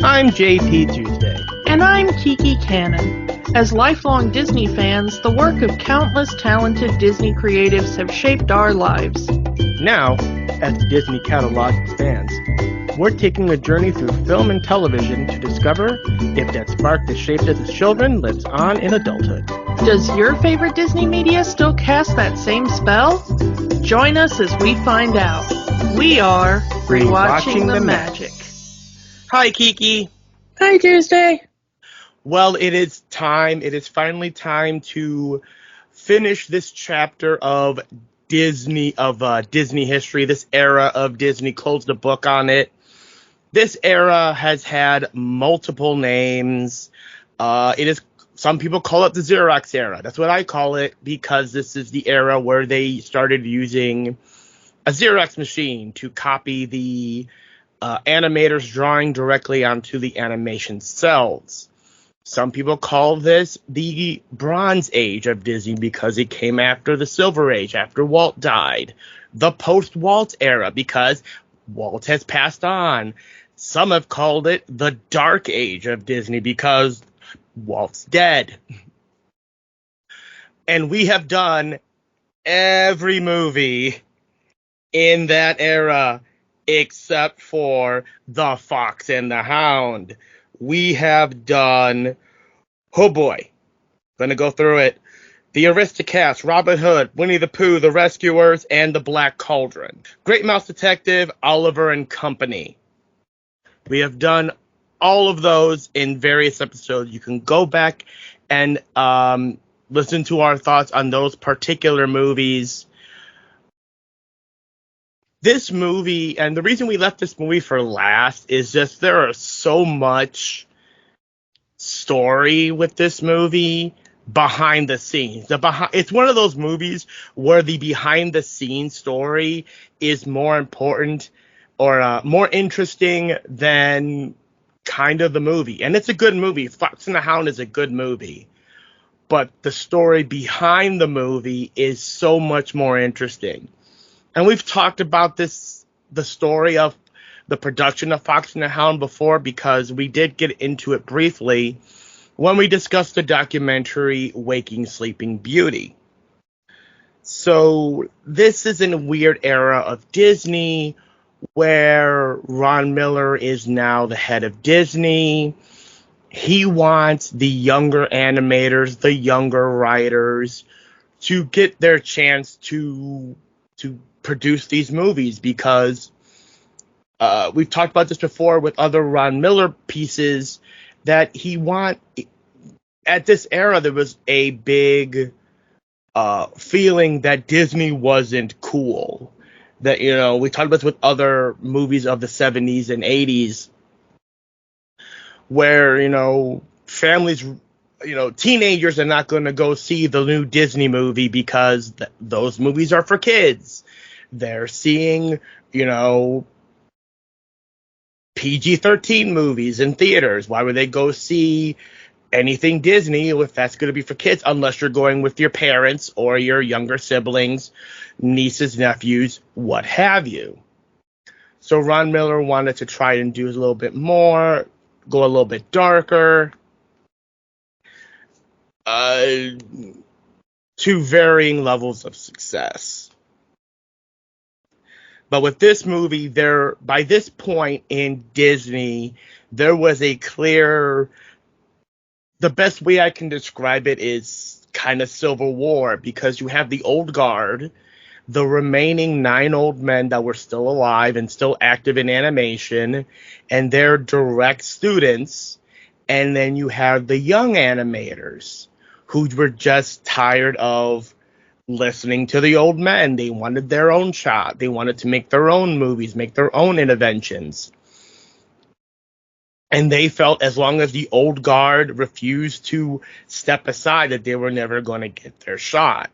I'm JP Tuesday. And I'm Kiki Cannon. As lifelong Disney fans, the work of countless talented Disney creatives have shaped our lives. Now, as the Disney catalog expands, we're taking a journey through film and television to discover if that spark that shaped us as children lives on in adulthood. Does your favorite Disney media still cast that same spell? Join us as we find out. We are Rewatching the Magic. Hi, Kiki. Hi, Tuesday. Well, it is time. It is finally time to finish this chapter of Disney history. This era of Disney, close the book on it. This era has had multiple names. Some people call it the Xerox era. That's what I call it, because this is the era where they started using a Xerox machine to copy the animators drawing directly onto the animation cells. Some people call this the Bronze Age of Disney because it came after the Silver Age, after Walt died. The post-Walt era because Walt has passed on. Some have called it the Dark Age of Disney because Walt's dead. And we have done every movie in that era except for the Fox and the Hound. We have done, oh boy, gonna go through it. The Aristocats, Robin Hood, Winnie the Pooh, The Rescuers, and The Black Cauldron. Great Mouse Detective, Oliver and Company. We have done all of those in various episodes. You can go back and listen to our thoughts on those particular movies. This movie, and the reason we left this movie for last is just there are so much story with this movie behind the scenes. It's one of those movies where the behind the scenes story is more important or more interesting than kind of the movie. And it's a good movie. Fox and the Hound is a good movie. But the story behind the movie is so much more interesting. And we've talked about the story of the production of Fox and the Hound before, because we did get into it briefly when we discussed the documentary Waking Sleeping Beauty. So this is in a weird era of Disney where Ron Miller is now the head of Disney. He wants the younger animators, the younger writers to get their chance to produce these movies, because we've talked about this before with other Ron Miller pieces, that at this era there was a big feeling that Disney wasn't cool. That, we talked about this with other movies of the 70s and 80s where, families, teenagers are not going to go see the new Disney movie because those movies are for kids. They're seeing, PG-13 movies in theaters. Why would they go see anything Disney if that's going to be for kids, unless you're going with your parents or your younger siblings, nieces, nephews, what have you? So Ron Miller wanted to try and do a little bit more, go a little bit darker, to varying levels of success. But with this movie, by this point in Disney, there was a clear, the best way I can describe it is kind of civil war, because you have the old guard, the remaining 9 old men that were still alive and still active in animation, and they're direct students. And then you have the young animators who were just tired of listening to the old men. They wanted their own shot. They wanted to make their own movies, make their own interventions. And they felt as long as the old guard refused to step aside, that they were never going to get their shot.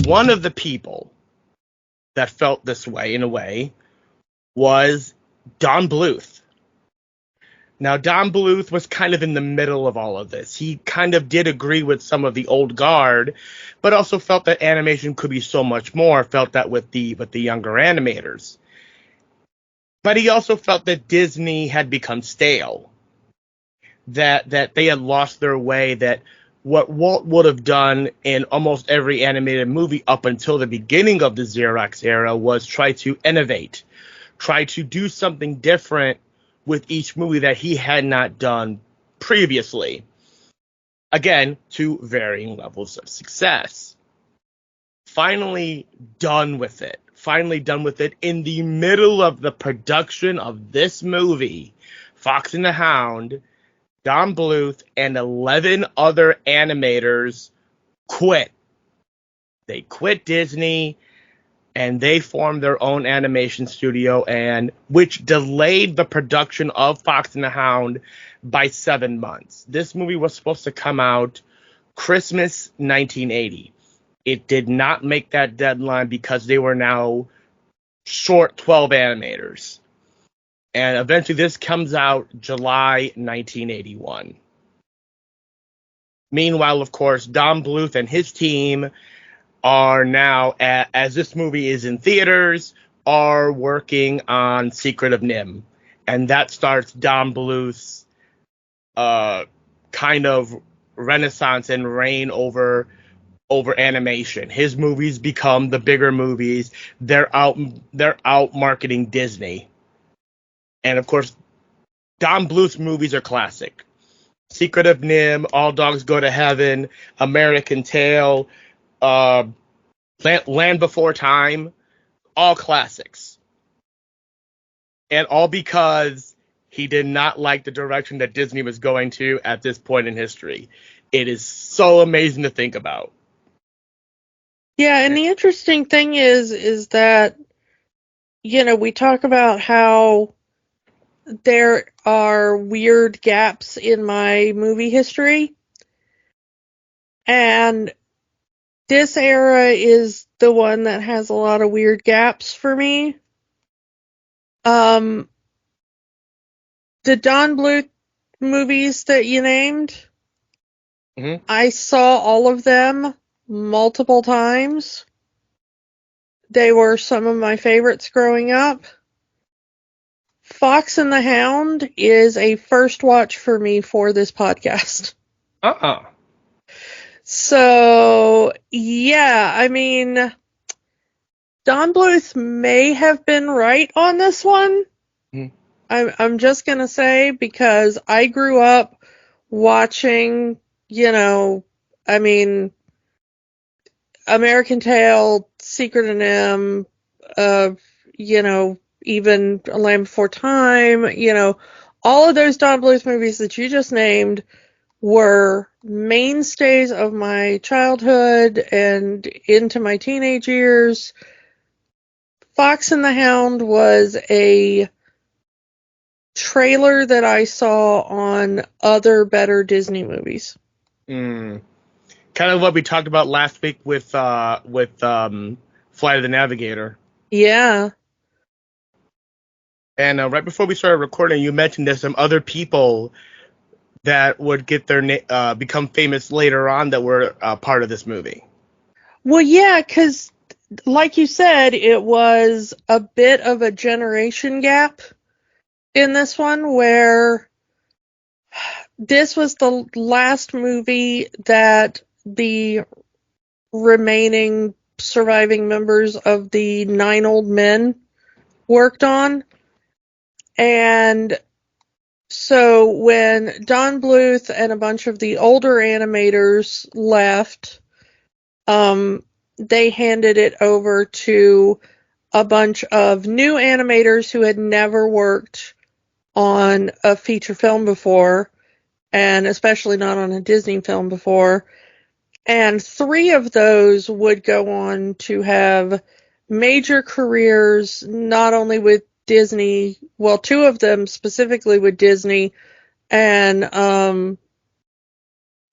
One of the people that felt this way, in a way, was Don Bluth. Now, Don Bluth was kind of in the middle of all of this. He kind of did agree with some of the old guard, but also felt that animation could be so much more, felt that with the younger animators. But he also felt that Disney had become stale, that they had lost their way, that what Walt would have done in almost every animated movie up until the beginning of the Xerox era was try to innovate, try to do something different with each movie that he had not done previously. Again, to varying levels of success. Finally done with it. Finally done with it in the middle of the production of this movie, Fox and the Hound. Don Bluth and 11 other animators quit. They quit Disney and they formed their own animation studio, and which delayed the production of Fox and the Hound by 7 months. This movie was supposed to come out Christmas 1980. It did not make that deadline because they were now short 12 animators. And eventually this comes out July 1981. Meanwhile, of course, Don Bluth and his team are now, as this movie is in theaters, are working on Secret of NIMH. And that starts Don Bluth's kind of renaissance and reign over animation. His movies become the bigger movies. They're out marketing Disney. And of course, Don Bluth's movies are classic. Secret of NIMH, All Dogs Go to Heaven, American Tail, Land Before Time, all classics. And all because he did not like the direction that Disney was going to at this point in history. It is so amazing to think about. Yeah, and the interesting thing is that, we talk about how there are weird gaps in my movie history. And this era is the one that has a lot of weird gaps for me. The Don Bluth movies that you named, I saw all of them multiple times. They were some of my favorites growing up. Fox and the Hound is a first watch for me for this podcast. So, yeah, I mean, Don Bluth may have been right on this one. I'm just going to say, because I grew up watching, American Tail, Secret of NIMH, even A Land Before Time, all of those Don Bluth movies that you just named were mainstays of my childhood and into my teenage years. Fox and the Hound was a trailer that I saw on other better Disney movies. Kind of what we talked about last week with Flight of the Navigator. Yeah. And right before we started recording, you mentioned there's some other people that would get their become famous later on that were part of this movie. Well, yeah, because like you said, it was a bit of a generation gap in this one, where this was the last movie that the remaining surviving members of the 9 Old Men worked on. And so when Don Bluth and a bunch of the older animators left, they handed it over to a bunch of new animators who had never worked on a feature film before, and especially not on a Disney film before. And 3 of those would go on to have major careers, not only with Disney, well, 2 of them specifically with Disney, and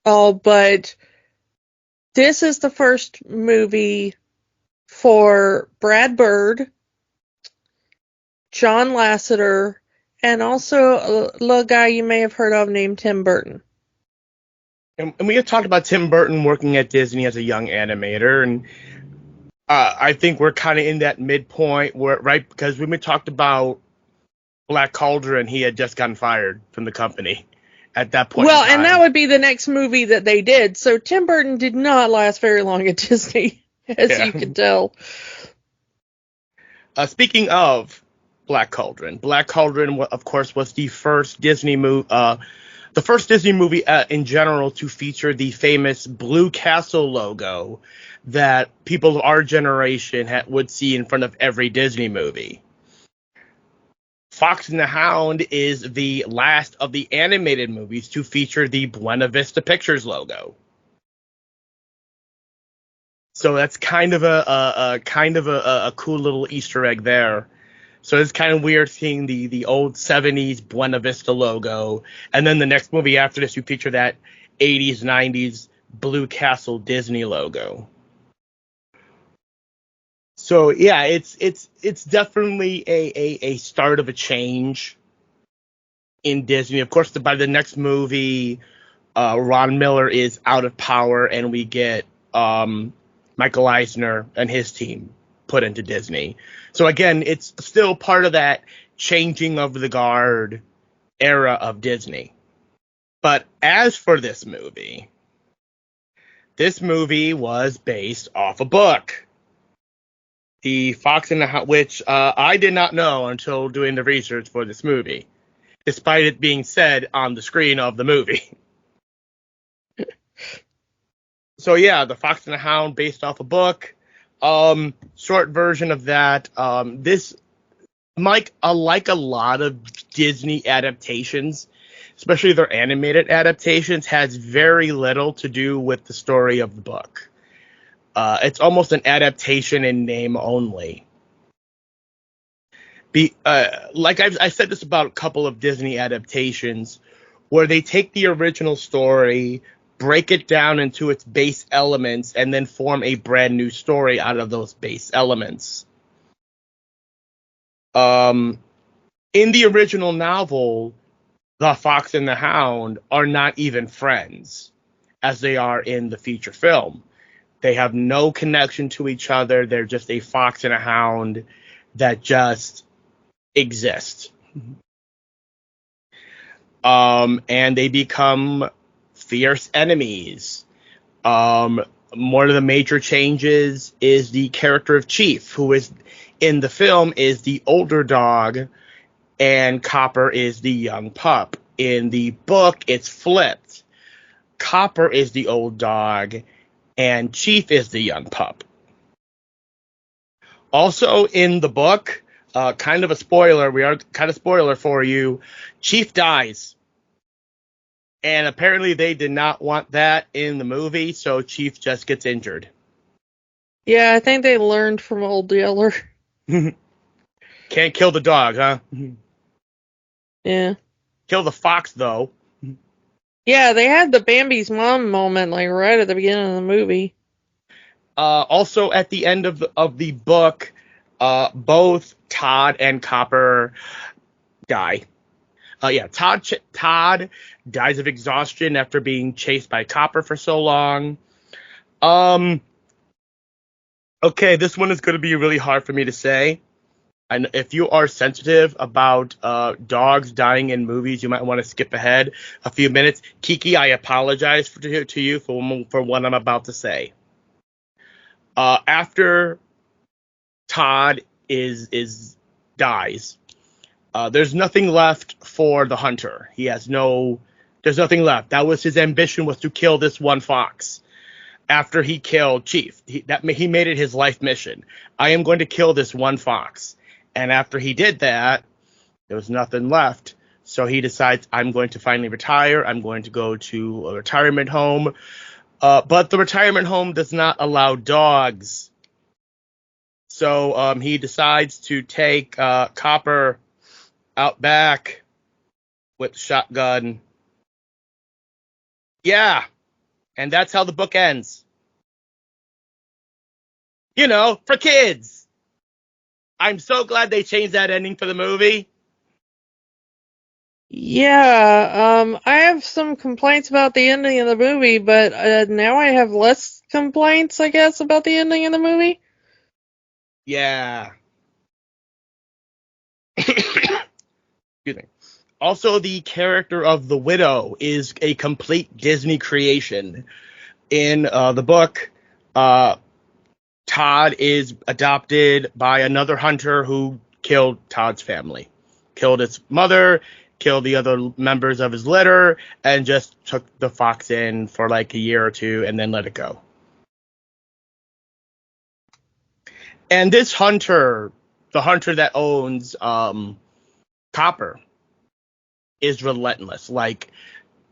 but this is the first movie for Brad Bird, John Lasseter, and also a little guy you may have heard of named Tim Burton. And we had talked about Tim Burton working at Disney as a young animator, and I think we're kind of in that midpoint where, right? Because when we talked about Black Cauldron, he had just gotten fired from the company at that point. Well, and that would be the next movie that they did. So Tim Burton did not last very long at Disney, as you can tell. Speaking of Black Cauldron, of course, was the first Disney movie, in general to feature the famous Blue Castle logo that people of our generation would see in front of every Disney movie. Fox and the Hound is the last of the animated movies to feature the Buena Vista Pictures logo. So that's kind of a cool little Easter egg there. So it's kind of weird seeing the old 70s Buena Vista logo, and then the next movie after this you feature that 80s 90s Blue Castle Disney logo. So yeah, it's definitely a start of a change in Disney. Of course, by the next movie, Ron Miller is out of power, and we get Michael Eisner and his team put into Disney. So again, it's still part of that changing of the guard era of Disney. But as for this movie was based off a book. The Fox and the Hound, which I did not know until doing the research for this movie, despite it being said on the screen of the movie. So yeah, the Fox and the Hound based off a book. Short version of that. This, Mike, like a lot of Disney adaptations, especially their animated adaptations, has very little to do with the story of the book. It's almost an adaptation in name only. Like I said this about a couple of Disney adaptations, where they take the original story, break it down into its base elements, and then form a brand new story out of those base elements. In the original novel, the Fox and the Hound are not even friends, as they are in the feature film. They have no connection to each other. They're just a fox and a hound that just exist. And they become fierce enemies. One of the major changes is the character of Chief, who is in the film is the older dog, and Copper is the young pup. In the book, it's flipped. Copper is the old dog, and Chief is the young pup. Also in the book, kind of a spoiler, for you, Chief dies. And apparently they did not want that in the movie, so Chief just gets injured. Yeah, I think they learned from Old Yeller. Can't kill the dog, huh? Yeah. Kill the fox, though. Yeah, they had the Bambi's mom moment, like, right at the beginning of the movie. Also, at the end of the book, both Todd and Copper die. Todd dies of exhaustion after being chased by Copper for so long. Okay, this one is going to be really hard for me to say. And if you are sensitive about dogs dying in movies, you might want to skip ahead a few minutes. Kiki, I apologize to you for what I'm about to say. After Todd dies, there's nothing left for the hunter. There's nothing left. That was his ambition, was to kill this one fox. After he killed Chief, he made it his life mission. I am going to kill this one fox. And after he did that, there was nothing left. So he decides, I'm going to finally retire. I'm going to go to a retirement home. But the retirement home does not allow dogs. So he decides to take Copper out back with the shotgun. Yeah. And that's how the book ends. You know, for kids. I'm so glad they changed that ending for the movie. Yeah, I have some complaints about the ending of the movie, but now I have less complaints, I guess, about the ending of the movie. Yeah. Excuse me. Also, the character of the widow is a complete Disney creation. In the book, Todd is adopted by another hunter who killed Todd's family, killed his mother, killed the other members of his litter, and just took the fox in for like a year or two and then let it go. And this hunter, the hunter that owns Copper, is relentless. Like,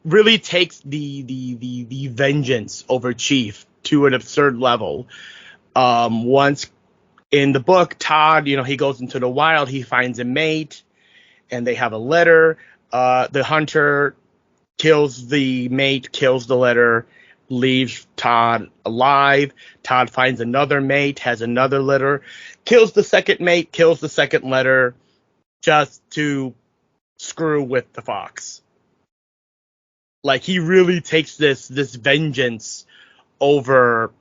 really takes the vengeance over Chief to an absurd level. Once in the book, Todd, he goes into the wild, he finds a mate, and they have a litter. The hunter kills the mate, kills the litter, leaves Todd alive. Todd finds another mate, has another litter, kills the second mate, kills the second litter, just to screw with the fox. Like, he really takes this vengeance over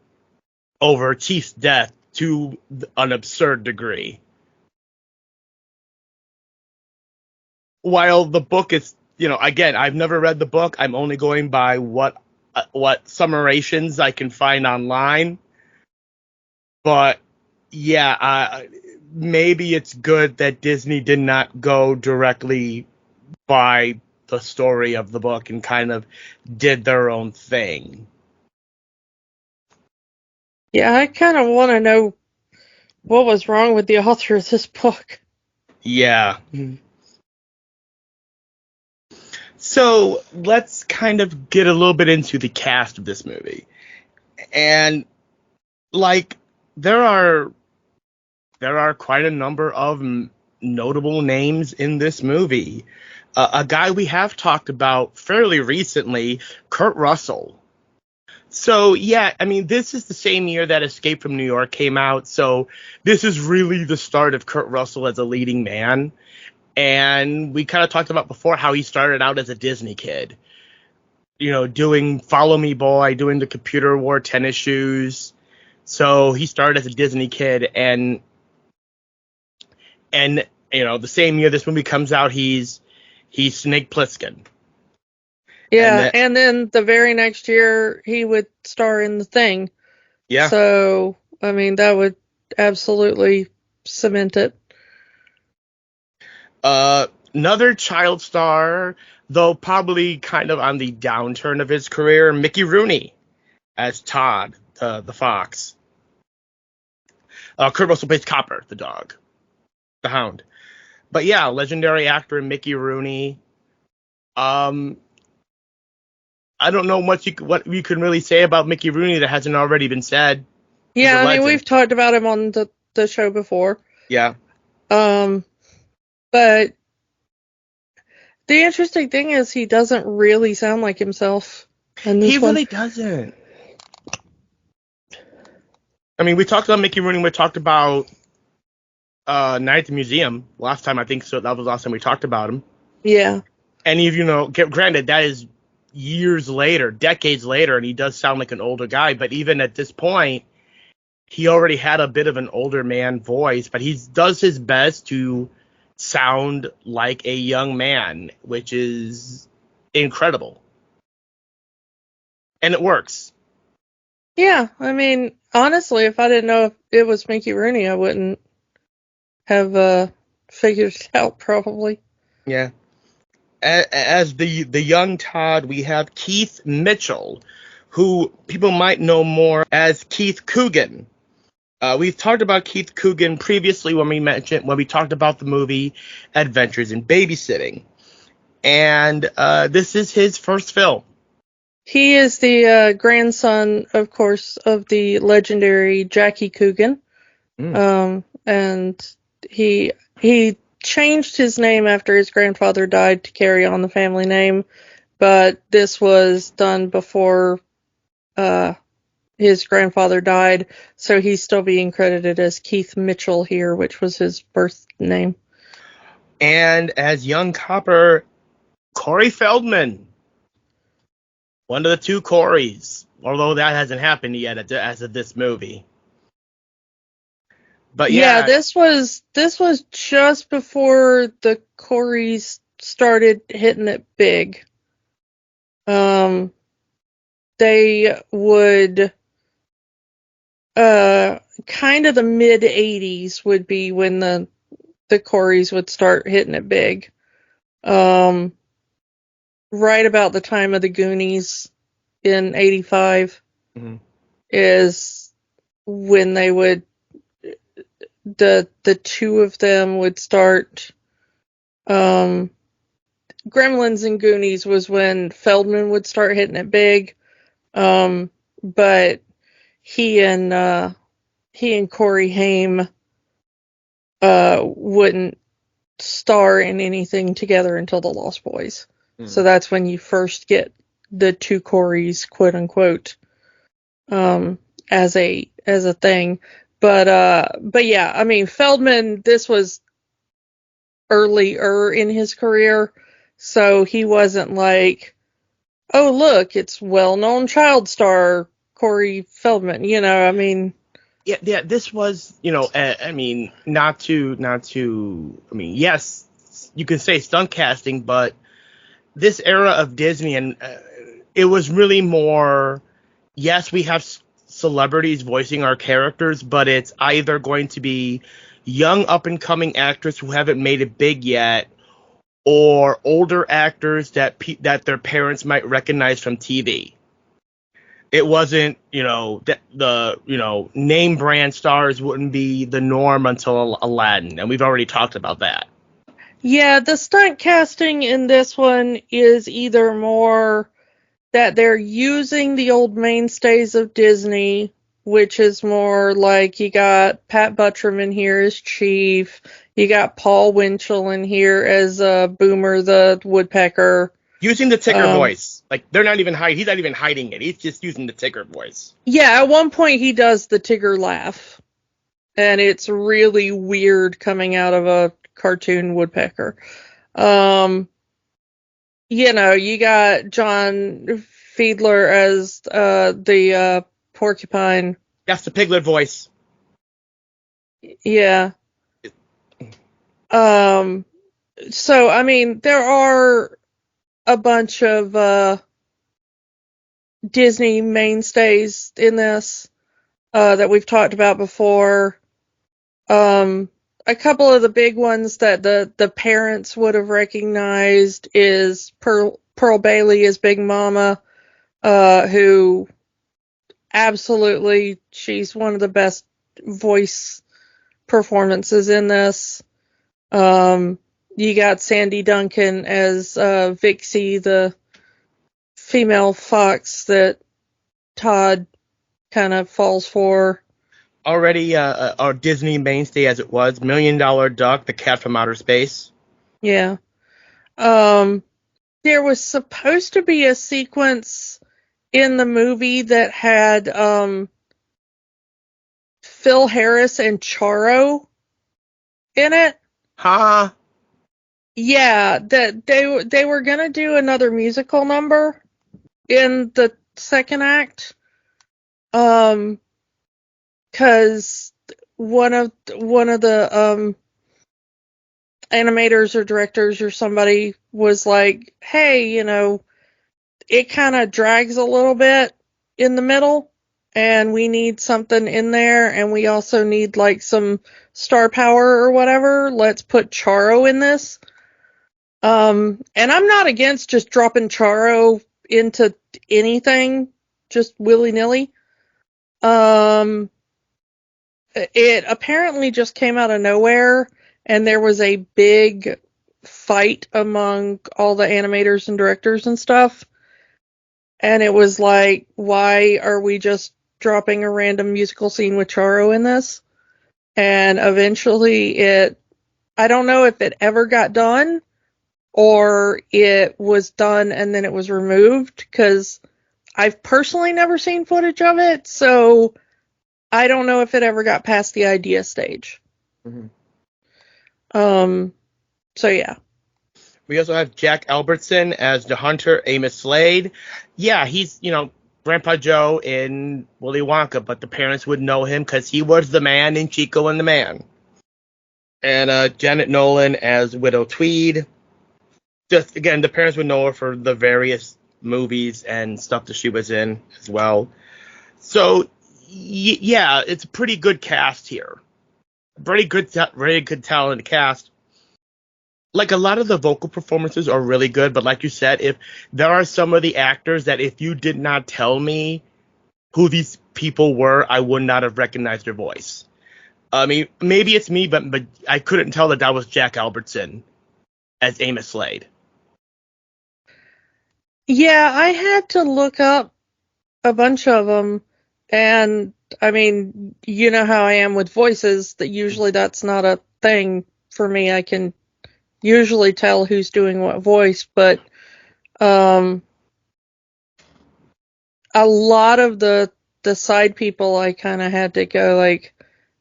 Chief's death to an absurd degree. While the book is, again, I've never read the book. I'm only going by what summarizations I can find online. But yeah, maybe it's good that Disney did not go directly by the story of the book and kind of did their own thing. Yeah, I kind of want to know what was wrong with the author of this book. Yeah. So let's kind of get a little bit into the cast of this movie. And like, there are quite a number of notable names in this movie. A guy we have talked about fairly recently, Kurt Russell. So, yeah, I mean, this is the same year that Escape from New York came out, so this is really the start of Kurt Russell as a leading man. And we kind of talked about before how he started out as a Disney kid, doing Follow Me Boy, doing the computer wore tennis shoes. So he started as a Disney kid, and the same year this movie comes out, he's Snake Plissken. Yeah, and then the very next year, he would star in The Thing. Yeah. So, I mean, that would absolutely cement it. Another child star, though probably kind of on the downturn of his career, Mickey Rooney as Todd, the fox. Kurt Russell plays Copper, the dog, the hound. But yeah, legendary actor Mickey Rooney. I don't know what you can really say about Mickey Rooney that hasn't already been said. Yeah, I mean, we've talked about him on the show before. Yeah. But the interesting thing is he doesn't really sound like himself in this one. He really doesn't. I mean, we talked about Mickey Rooney. We talked about Night at the Museum last time, I think. So that was the last time we talked about him. Yeah. And granted, that is years later, decades later, and he does sound like an older guy. But even at this point, he already had a bit of an older man voice. But he does his best to sound like a young man, which is incredible. And it works. Yeah, I mean, honestly, if I didn't know if it was Mickey Rooney, I wouldn't have figured it out, probably. Yeah. As the young Todd, we have Keith Mitchell, who people might know more as Keith Coogan. We've talked about Keith Coogan previously when we talked about the movie Adventures in Babysitting, and this is his first film. He is the grandson, of course, of the legendary Jackie Coogan, and he changed his name after his grandfather died to carry on the family name, but this was done before his grandfather died, so he's still being credited as Keith Mitchell here, which was his birth name. And as young Copper, Corey Feldman, one of the two Coreys, although that hasn't happened yet as of this movie. But Yeah, yeah, this was just before the Coreys started hitting it big. They would kind of the mid 80s would be when the Coreys would start hitting it big. Right about the time of the Goonies in 85 is when they would the two of them would start. Gremlins and Goonies was when Feldman would start hitting it big. But he and Corey Haim wouldn't star in anything together until The Lost Boys. So that's when you first get the two Coreys, quote unquote, as a thing. But yeah, I mean, Feldman, this was earlier in his career, so he wasn't like, oh look, it's well-known child star Corey Feldman, I mean. yeah, this was, I mean, I mean, yes, you can say stunt casting, but this era of Disney, and it was really more, yes, we have celebrities voicing our characters, but it's either going to be young up-and-coming actors who haven't made it big yet, or older actors that their parents might recognize from TV. It wasn't, the name brand stars wouldn't be the norm until Aladdin, and we've already talked about that. Yeah, the stunt casting in this one is either more that they're using the old mainstays of Disney, which is more like you got Pat Buttram in here as Chief, you got Paul Winchell in here as Boomer the Woodpecker. Using the Tigger voice. Like, they're not even he's not even hiding it. He's just using the Tigger voice. Yeah, at one point he does the Tigger laugh. And it's really weird coming out of a cartoon woodpecker. You got John Fiedler as the porcupine. That's the Piglet voice. Yeah. So, I mean, there are a bunch of Disney mainstays in this that we've talked about before. A couple of the big ones that the parents would have recognized is Pearl Bailey as Big Mama, who absolutely, she's one of the best voice performances in this. You got Sandy Duncan as Vixie, the female fox that Todd kind of falls for. Already a Disney mainstay as it was, $1 Million Duck, the cat from outer space. Yeah. There was supposed to be a sequence in the movie that had Phil Harris and Charo in it. Huh? Yeah, that they were gonna do another musical number in the second act. Because one of the animators or directors or somebody was like, hey, it kind of drags a little bit in the middle, and we need something in there, and we also need like some star power or whatever. Let's put Charo in this. And I'm not against just dropping Charo into anything, just willy-nilly. It apparently just came out of nowhere, and there was a big fight among all the animators and directors and stuff. And it was like, why are we just dropping a random musical scene with Charo in this? And eventually I don't know if it ever got done or it was done and then it was removed, because I've personally never seen footage of it, so I don't know if it ever got past the idea stage. Mm-hmm. So yeah. We also have Jack Albertson as the hunter, Amos Slade. Yeah, he's, Grandpa Joe in Willy Wonka, but the parents would know him because he was the man in Chico and the Man. And Janet Nolan as Widow Tweed. Just, again, the parents would know her for the various movies and stuff that she was in as well. So, yeah, it's a pretty good cast here. Very good talented cast. Like, a lot of the vocal performances are really good, but like you said, if there are some of the actors that if you did not tell me who these people were, I would not have recognized their voice. I mean, maybe it's me, but I couldn't tell that was Jack Albertson as Amos Slade. Yeah, I had to look up a bunch of them, and I mean, you know how I am with voices, that usually that's not a thing for me. I can usually tell who's doing what voice, but a lot of the side people, I kind of had to go like,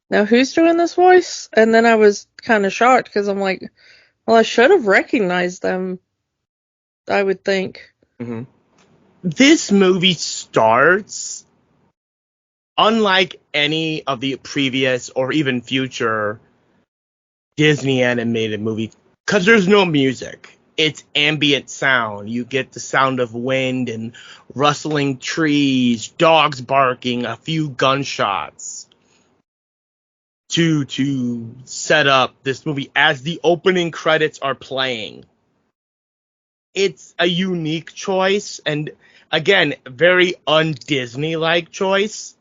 now who's doing this voice? And then I was kind of shocked because I'm like, well, I should have recognized them, I would think. Mm-hmm. This movie starts, unlike any of the previous or even future Disney animated movies, because there's no music. It's ambient sound. You get the sound of wind and rustling trees, dogs barking, a few gunshots to set up this movie as the opening credits are playing. It's a unique choice, and again, very un-Disney-like choice.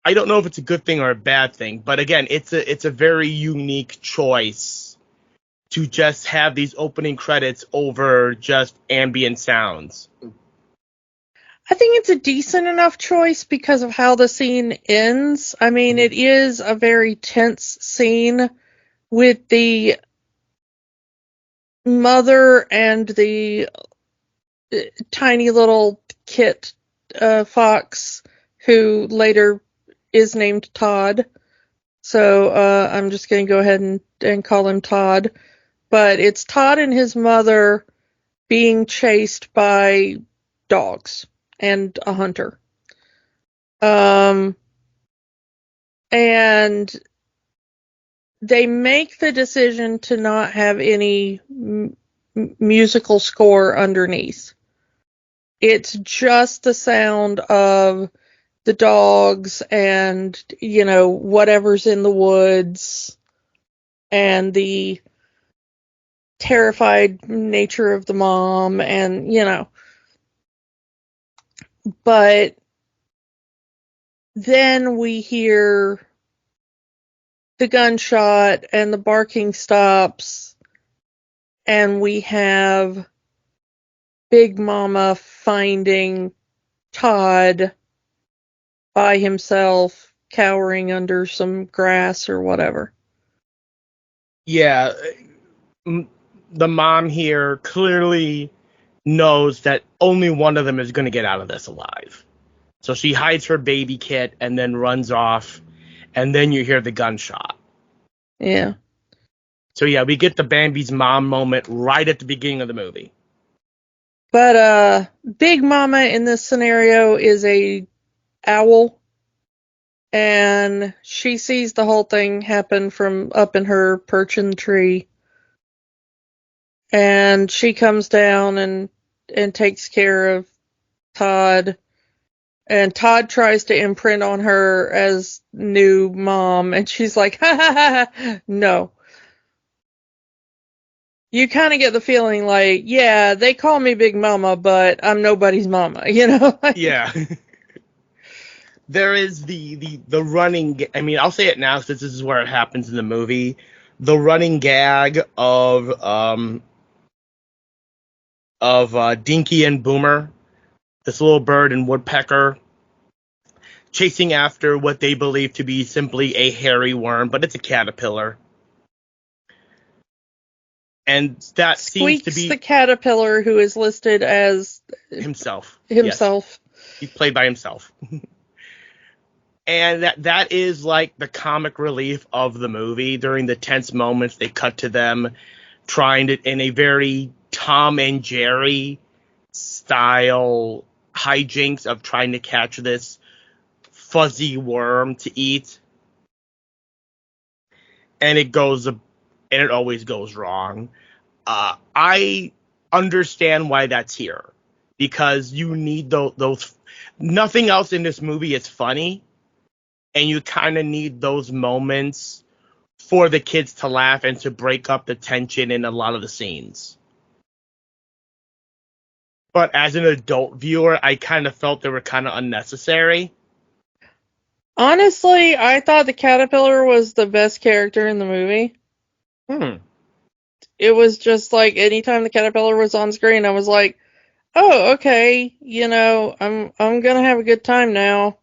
I don't know if it's a good thing or a bad thing, but again, it's a very unique choice to just have these opening credits over just ambient sounds. I think it's a decent enough choice because of how the scene ends. I mean, it is a very tense scene with the mother and the tiny little kit fox, who later is named Todd. So I'm just going to go ahead and call him Todd. But it's Todd and his mother being chased by dogs and a hunter. And they make the decision to not have any musical score underneath. It's just the sound of the dogs and, you know, whatever's in the woods and the terrified nature of the mom and, you know. But then we hear the gunshot and the barking stops, and we have Big Mama finding Todd by himself, cowering under some grass or whatever. Yeah, the mom here clearly knows that only one of them is going to get out of this alive. So she hides her baby kit and then runs off, and then you hear the gunshot. Yeah. So yeah, we get the Bambi's mom moment right at the beginning of the movie. But Big Mama in this scenario is a owl, and she sees the whole thing happen from up in her perch in the tree. And she comes down and takes care of Todd. And Todd tries to imprint on her as new mom, and she's like, ha ha ha, ha. No. You kind of get the feeling like, yeah, they call me Big Mama, but I'm nobody's mama, you know? Yeah. There is the running, I mean, I'll say it now since this is where it happens in the movie. The running gag of Dinky and Boomer, this little bird and woodpecker, chasing after what they believe to be simply a hairy worm, but it's a caterpillar. And that Squeaks, seems to be the caterpillar, who is listed as himself. Yes. He's played by himself. And that is like the comic relief of the movie. During the tense moments, they cut to them trying to, in a very Tom and Jerry style, hijinks of trying to catch this fuzzy worm to eat, and it always goes wrong. I understand why that's here, because you need those. Nothing else in this movie is funny, and you kind of need those moments for the kids to laugh and to break up the tension in a lot of the scenes. But as an adult viewer, I kind of felt they were kind of unnecessary. Honestly, I thought the caterpillar was the best character in the movie. It was just like anytime the caterpillar was on screen, I was like, "Oh, okay, I'm gonna have a good time now.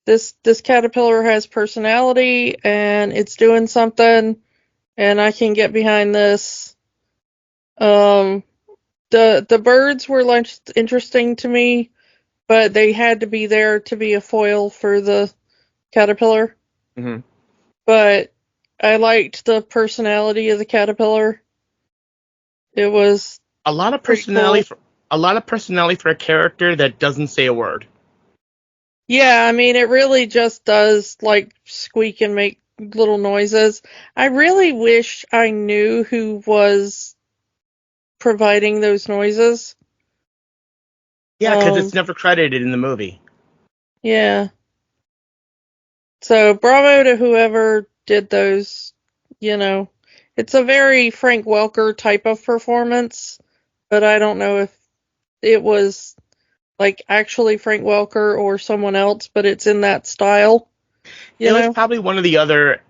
This caterpillar has personality and it's doing something, and I can get behind this." The birds were like interesting to me, but they had to be there to be a foil for the caterpillar. Mm-hmm. But I liked the personality of the caterpillar. It was a lot of pretty personality cool. a lot of personality for a character that doesn't say a word. Yeah, I mean, it really just does like squeak and make little noises. I really wish I knew who was providing those noises. Yeah, because it's never credited in the movie. Yeah. So bravo to whoever did those. It's a very Frank Welker type of performance, but I don't know if it was like actually Frank Welker or someone else, but it's in that style. It was probably one of the other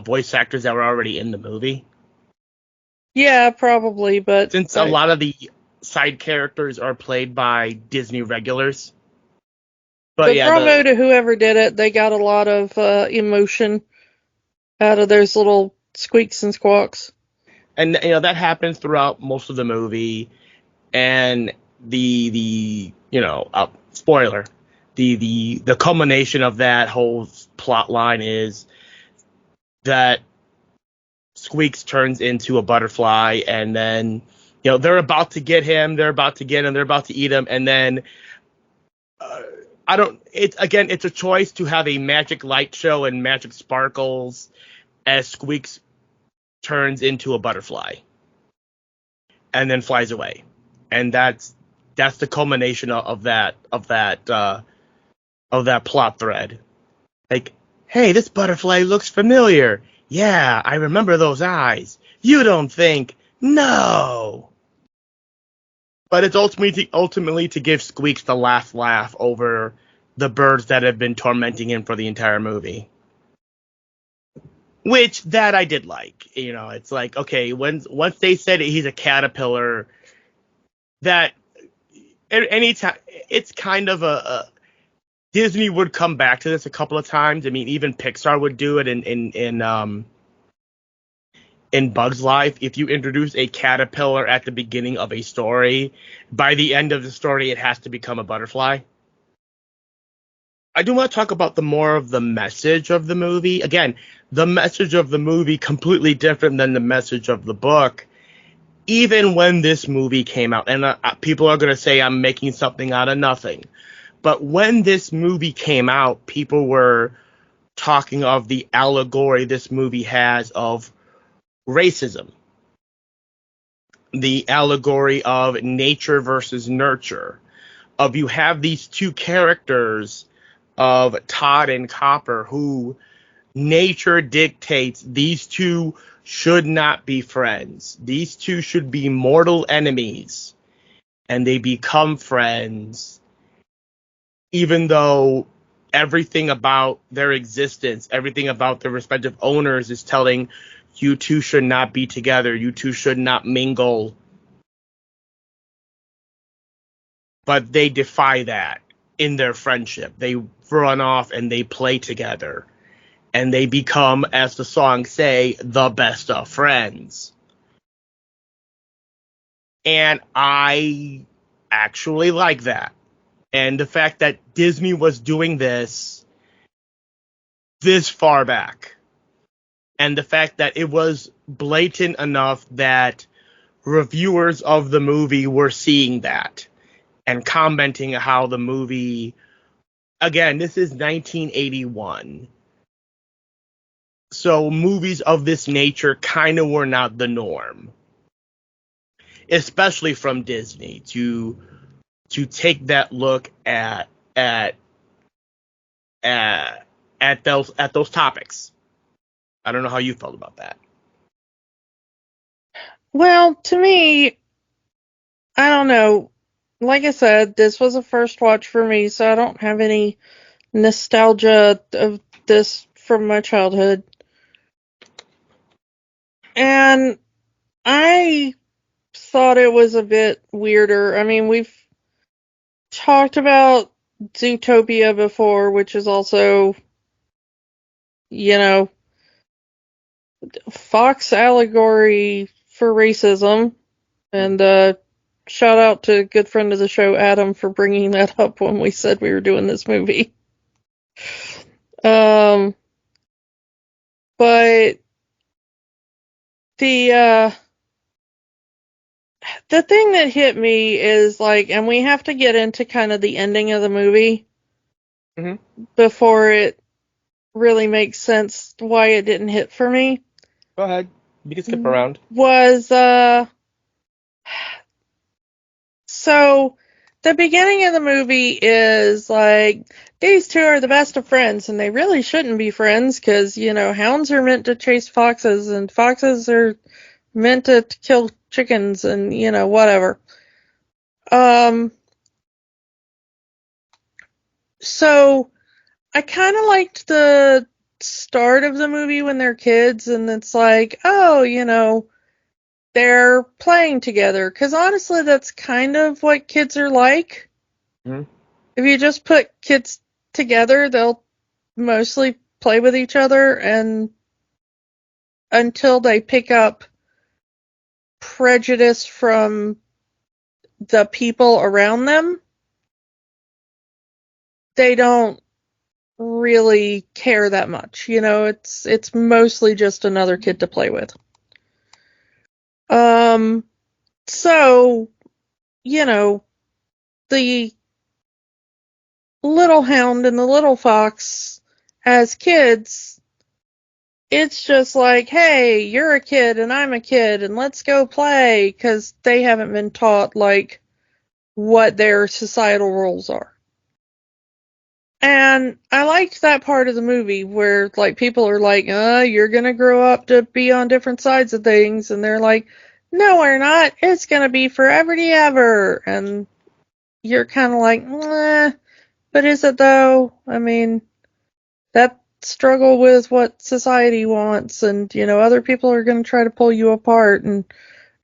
voice actors that were already in the movie. Yeah, probably, but Since a lot of the side characters are played by Disney regulars. But yeah, bravo to whoever did it. They got a lot of emotion out of those little squeaks and squawks. And that happens throughout most of the movie. And the spoiler, the culmination of that whole plot line is that Squeaks turns into a butterfly, and then they're about to get him, they're about to eat him, and then it's a choice to have a magic light show and magic sparkles as Squeaks turns into a butterfly and then flies away, and that's the culmination of that plot thread. Like, hey, this butterfly looks familiar. Yeah, I remember those eyes. You don't think? No. But it's ultimately to give Squeaks the last laugh over the birds that have been tormenting him for the entire movie. Which, that I did like. It's like, okay, once they said he's a caterpillar, that anytime, it's kind of a Disney would come back to this a couple of times. I mean, even Pixar would do it in Bug's Life. If you introduce a caterpillar at the beginning of a story, by the end of the story, it has to become a butterfly. I do want to talk about more of the message of the movie. Again, the message of the movie completely different than the message of the book. Even when this movie came out, and people are going to say I'm making something out of nothing. But when this movie came out, people were talking of the allegory this movie has of racism, the allegory of nature versus nurture, of you have these two characters of Todd and Copper who nature dictates these two should not be friends. These two should be mortal enemies, and they become friends even though everything about their existence, everything about their respective owners is telling you two should not be together, you two should not mingle. But they defy that in their friendship. They run off and they play together. And they become, as the songs say, the best of friends. And I actually like that. And the fact that Disney was doing this far back. And the fact that it was blatant enough that reviewers of the movie were seeing that. and commenting how the movie, again, this is 1981. So movies of this nature kind of were not the norm, especially from Disney, to take that look at those topics. I don't know how you felt about that. Well, to me, I don't know. Like I said, this was a first watch for me, so I don't have any nostalgia of this from my childhood. And I thought it was a bit weirder. I mean, we've talked about Zootopia before, which is also, you know, Fox allegory for racism. And shout out to a good friend of the show, Adam, for bringing that up when we said we were doing this movie. But the thing that hit me is like, and we have to get into kind of the ending of the movie before it really makes sense why it didn't hit for me. Go ahead. You can skip around. So the beginning of the movie is like, these two are the best of friends, and they really shouldn't be friends because, hounds are meant to chase foxes, and foxes are meant to kill chickens, and, whatever. So I kind of liked the start of the movie when they're kids, and it's like, oh, they're playing together. Because honestly, that's kind of what kids are like. Mm-hmm. If you just put kids together, they'll mostly play with each other, and until they pick up prejudice from the people around them, they don't really care that much. It's mostly just another kid to play with. So, the little hound and the little fox, as kids, it's just like, hey, you're a kid and I'm a kid and let's go play, because they haven't been taught, like, what their societal roles are. And I liked that part of the movie where, like, people are like, you're gonna grow up to be on different sides of things, and they're like, no, we're not. It's gonna be forever and ever. And you're kind of like, but is it though? I mean, that struggle with what society wants, and, other people are gonna try to pull you apart, and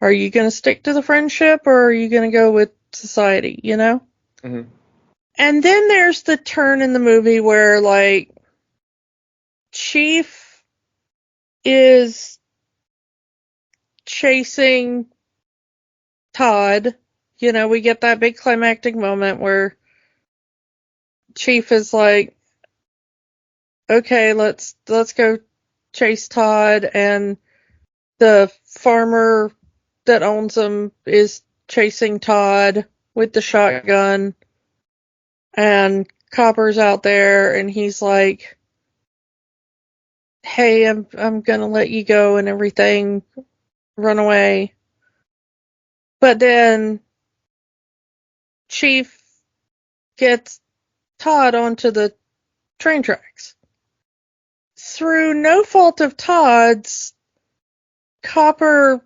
are you gonna stick to the friendship, or are you gonna go with society, Mm-hmm. And then there's the turn in the movie where, like, Chief is chasing Todd. We get that big climactic moment where Chief is like, okay, let's go chase Todd, and the farmer that owns him is chasing Todd with the shotgun, and Copper's out there, and he's like, hey, I'm gonna let you go and everything, run away. But then Chief gets Todd onto the train tracks. Through no fault of Todd's, Copper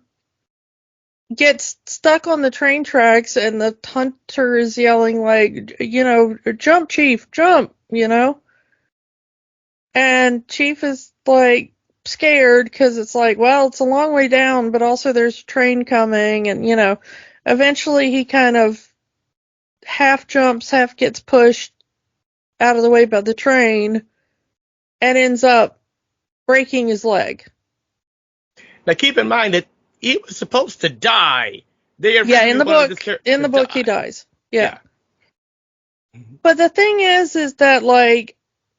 gets stuck on the train tracks, and the hunter is yelling, like, jump, Chief, jump, And Chief is, like, scared because it's like, well, it's a long way down, but also there's a train coming, and, eventually he kind of half jumps, half gets pushed out of the way by the train, and ends up breaking his leg. Now keep in mind that he was supposed to die. In the book he dies. Yeah. But the thing is that, like,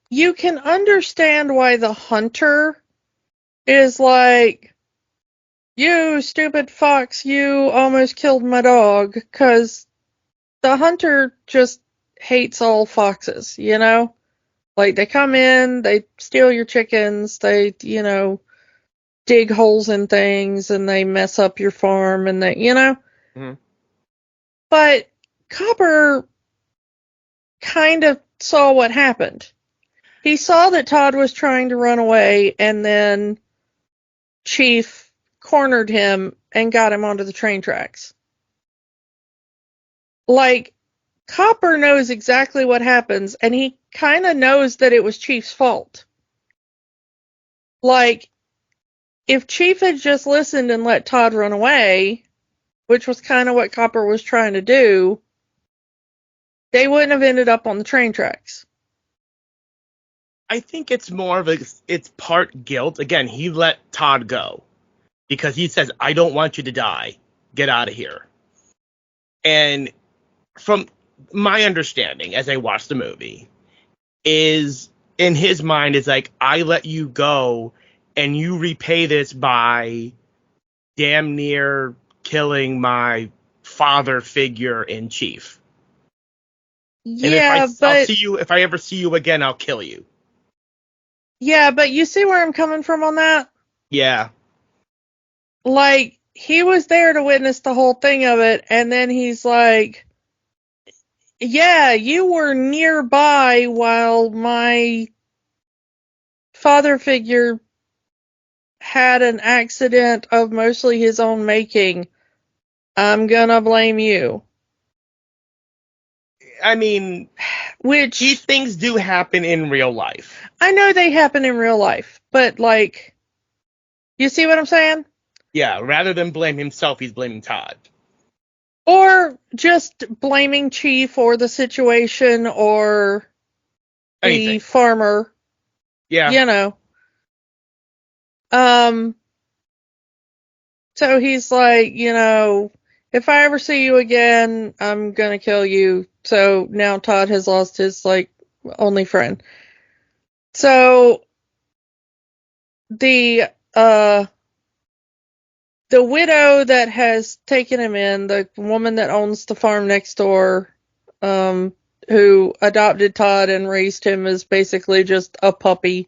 you can understand why the hunter is like, you stupid fox, you almost killed my dog, because the hunter just hates all foxes, you know? Like, they come in, they steal your chickens, they, you know, dig holes in things, and they mess up your farm, and they, you know? Mm-hmm. But Copper kind of saw what happened. He saw that Todd was trying to run away, and then Chief cornered him and got him onto the train tracks. Like, Copper knows exactly what happens, and he kind of knows that it was Chief's fault. Like, if Chief had just listened and let Todd run away, which was kind of what Copper was trying to do, they wouldn't have ended up on the train tracks. I think it's more of it's part guilt. Again, he let Todd go because he says, I don't want you to die. Get out of here. And from my understanding as I watched the movie is in his mind is like, I let you go and you repay this by damn near killing my father figure in chief. Yeah, and but if I ever see you again, I'll kill you. yeah, but you see where I'm coming from on that? Yeah. Like, he was there to witness the whole thing of it, and then he's like, yeah, you were nearby while my father figure had an accident of mostly his own making. I'm gonna blame you. I mean, Which, these things do happen in real life. I know they happen in real life, but, like, you see what I'm saying? Yeah, rather than blame himself, he's blaming Todd. Or just blaming Chief or the situation or the Anything. farmer, Yeah. you know. So he's like, you know, if I ever see you again, I'm gonna kill you. So now Todd has lost his, like, only friend. So the widow that has taken him in, the woman that owns the farm next door, who adopted Todd and raised him as basically just a puppy,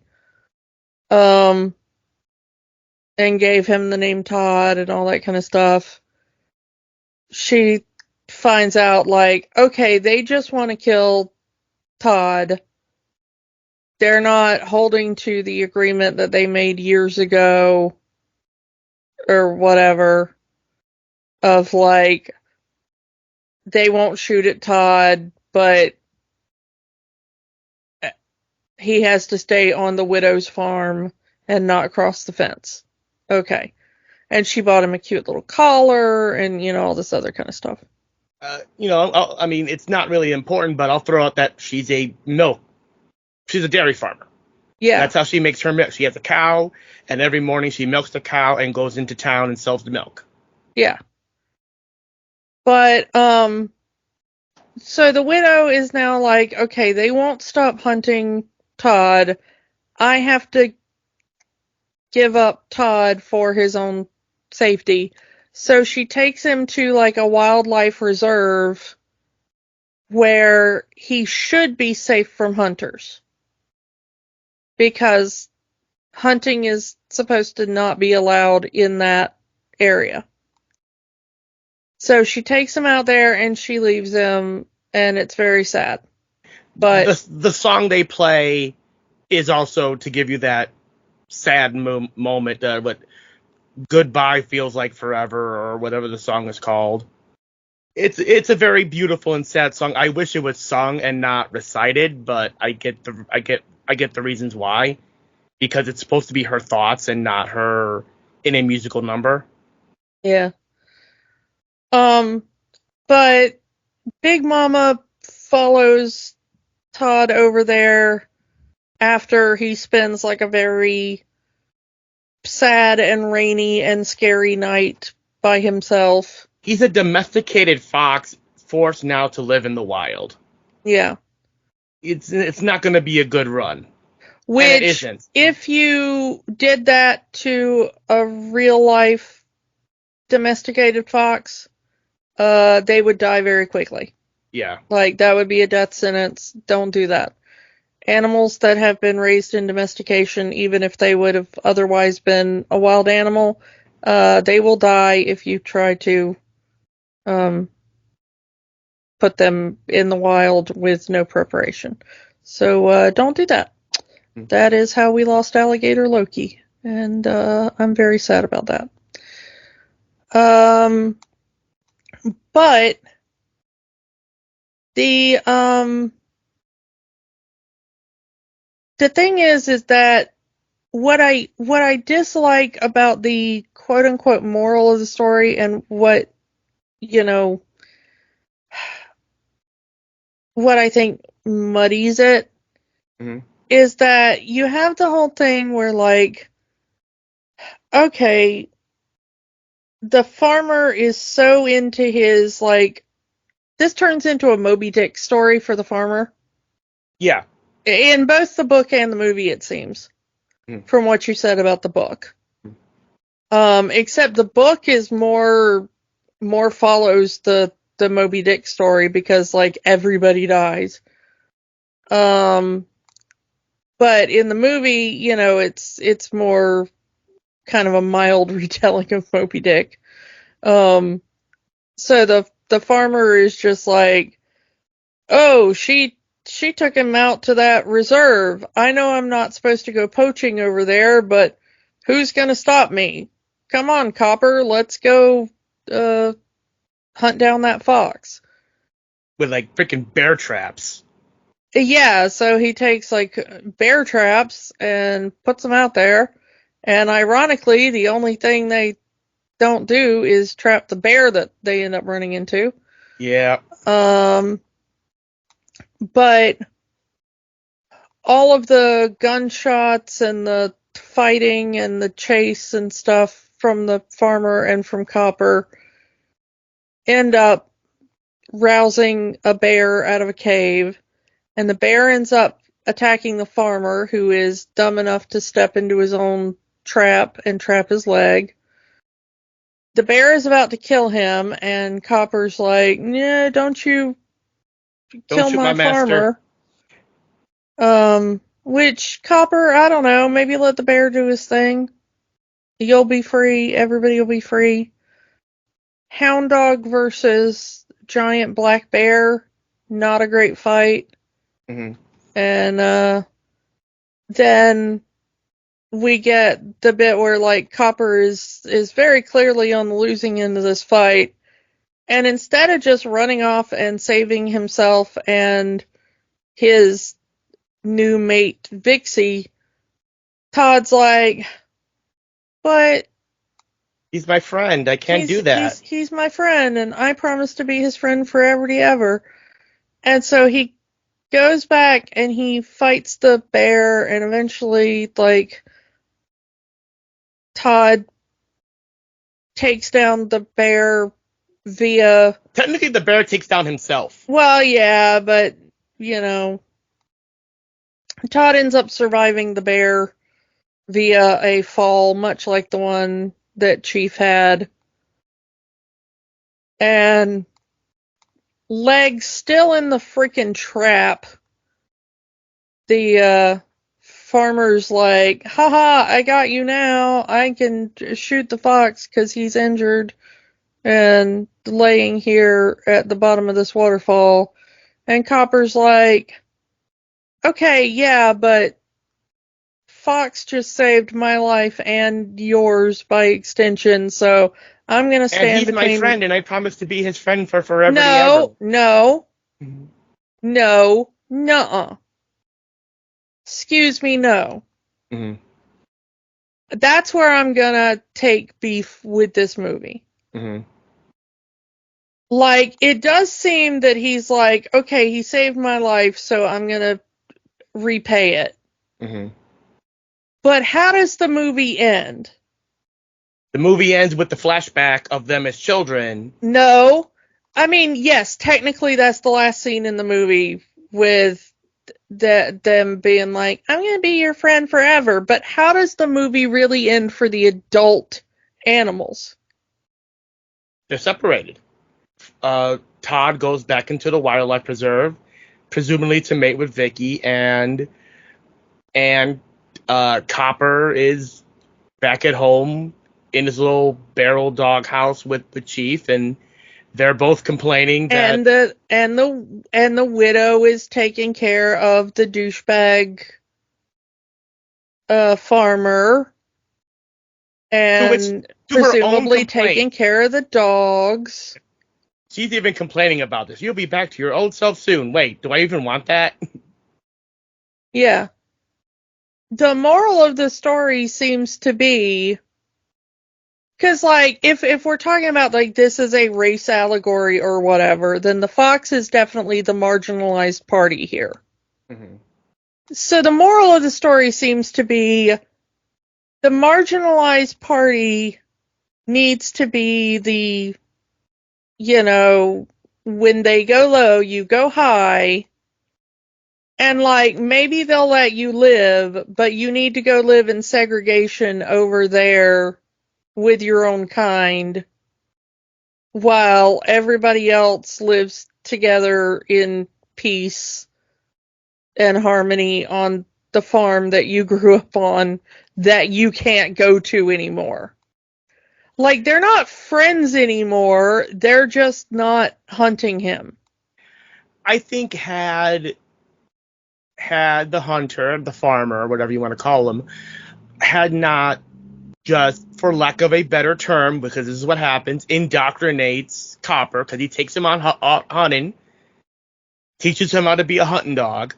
and gave him the name Todd and all that kind of stuff. She finds out, like, okay, they just want to kill Todd. They're not holding to the agreement that they made years ago or whatever of, like, they won't shoot at Todd, but he has to stay on the widow's farm and not cross the fence. Okay. And she bought him a cute little collar and, you know, all this other kind of stuff. I mean, it's not really important, but I'll throw out that she's a dairy farmer. Yeah. That's how she makes her milk. She has a cow, and every morning she milks the cow and goes into town and sells the milk. Yeah. But, so the widow is now like, okay, they won't stop hunting Todd. I have to give up Todd for his own safety. So she takes him to, like, a wildlife reserve where he should be safe from hunters. Because hunting is supposed to not be allowed in that area. So she takes him out there and she leaves him, and it's very sad. But the song they play is also to give you that sad moment, what goodbye feels like forever, or whatever the song is called. It's a very beautiful and sad song. I wish it was sung and not recited, but I get the reasons why, because it's supposed to be her thoughts and not her in a musical number. yeah. But Big Mama follows Todd over there after he spends, like, a very sad and rainy and scary night by himself. He's a domesticated fox forced now to live in the wild. Yeah. It's not going to be a good run. Which, and it isn't. If you did that to a real life domesticated fox, they would die very quickly. Yeah. Like, that would be a death sentence. Don't do that. Animals that have been raised in domestication, even if they would have otherwise been a wild animal, they will die if you try to put them in the wild with no preparation. So don't do that. That is how we lost alligator Loki, and I'm very sad about that. But the thing is that what I dislike about the quote unquote moral of the story, and what, you know, what I think muddies it, is that you have the whole thing where, like, okay, the farmer is so into his, like, this turns into a Moby Dick story for the farmer. Yeah. In both the book and the movie, it seems, from what you said about the book. Except the book is more follows the Moby Dick story, because, like, everybody dies. But in the movie, you know, it's more kind of a mild retelling of Moby Dick. So the farmer is just like, oh, she took him out to that reserve. I know I'm not supposed to go poaching over there, but who's gonna stop me? Come on, Copper, let's go hunt down that fox. With, like, freaking bear traps. Yeah, so he takes, like, bear traps and puts them out there. And ironically, the only thing they don't do is trap the bear that they end up running into. Yeah. But all of the gunshots and the fighting and the chase and stuff from the farmer and from Copper end up rousing a bear out of a cave, and the bear ends up attacking the farmer, who is dumb enough to step into his own trap and trap his leg. The bear is about to kill him, and Copper's like, "Yeah, don't you kill shoot my master." farmer." Which, Copper, I don't know, maybe let the bear do his thing. You'll be free, everybody will be free. Hound dog versus giant black bear, not a great fight. And then we get the bit where, like, Copper is very clearly on the losing end of this fight, and instead of just running off and saving himself and his new mate Vixie, Todd's like, but He's my friend. I can't do that. He's my friend, and I promise to be his friend forever and ever. And so he goes back and he fights the bear, and eventually, like, Todd takes down the bear via... Technically, the bear takes down himself. Well, yeah, but, you know, Todd ends up surviving the bear via a fall, much like the one that Chief had. And legs still in the freaking trap. The farmer's like, haha, I got you now. I can shoot the fox because he's injured and laying here at the bottom of this waterfall. And Copper's like, okay, yeah, but Fox just saved my life and yours by extension, so I'm gonna stand and he's between... my friend, and I promise to be his friend for forever and No, ever. no, nuh-uh. Excuse me, no. That's where I'm gonna take beef with this movie. Like, it does seem that he's like, okay, he saved my life, so I'm gonna repay it. But how does the movie end? The movie ends with the flashback of them as children. No. I mean, yes, technically that's the last scene in the movie, with them being like, I'm going to be your friend forever. But how does the movie really end for the adult animals? They're separated. Todd goes back into the wildlife preserve, presumably to mate with Vicky, and Copper is back at home in his little barrel dog house with the chief, and they're both complaining that and the widow is taking care of the douchebag farmer, and presumably taking care of the dogs. She's even complaining about this. You'll be back to your old self soon. Wait, do I even want that? Yeah. The moral of the story seems to be, because, like, if we're talking about, like, this is a race allegory or whatever, then the Fox is definitely the marginalized party here. Mm-hmm. So the moral of the story seems to be the marginalized party needs to be the, you know, when they go low, you go high. And, like, maybe they'll let you live, but you need to go live in segregation over there with your own kind, while everybody else lives together in peace and harmony on the farm that you grew up on that you can't go to anymore. Like, they're not friends anymore, they're just not hunting him. I think had the hunter, the farmer, whatever you want to call him, had not, just for lack of a better term, because this is what happens, indoctrinates Copper, because he takes him on hunting, teaches him how to be a hunting dog,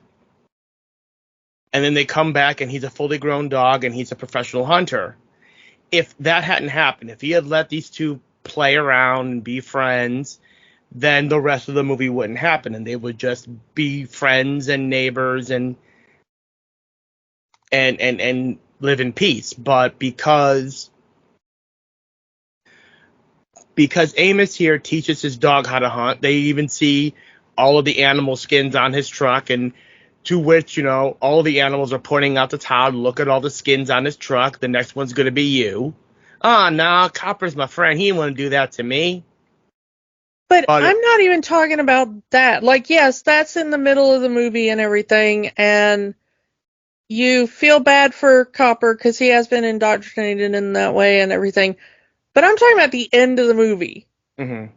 and then they come back and he's a fully grown dog and he's a professional hunter. If that hadn't happened, if he had let these two play around and be friends, then the rest of the movie wouldn't happen, and they would just be friends and neighbors and live in peace. But because Amos here teaches his dog how to hunt, they even see all of the animal skins on his truck, and to which, all of the animals are pointing out to Todd, look at all the skins on his truck, the next one's going to be you. Oh, no, Copper's my friend, he didn't want to do that to me. But I'm not even talking about that. Like, yes, that's in the middle of the movie and everything, and you feel bad for Copper because he has been indoctrinated in that way and everything. But I'm talking about the end of the movie. Mm-hmm.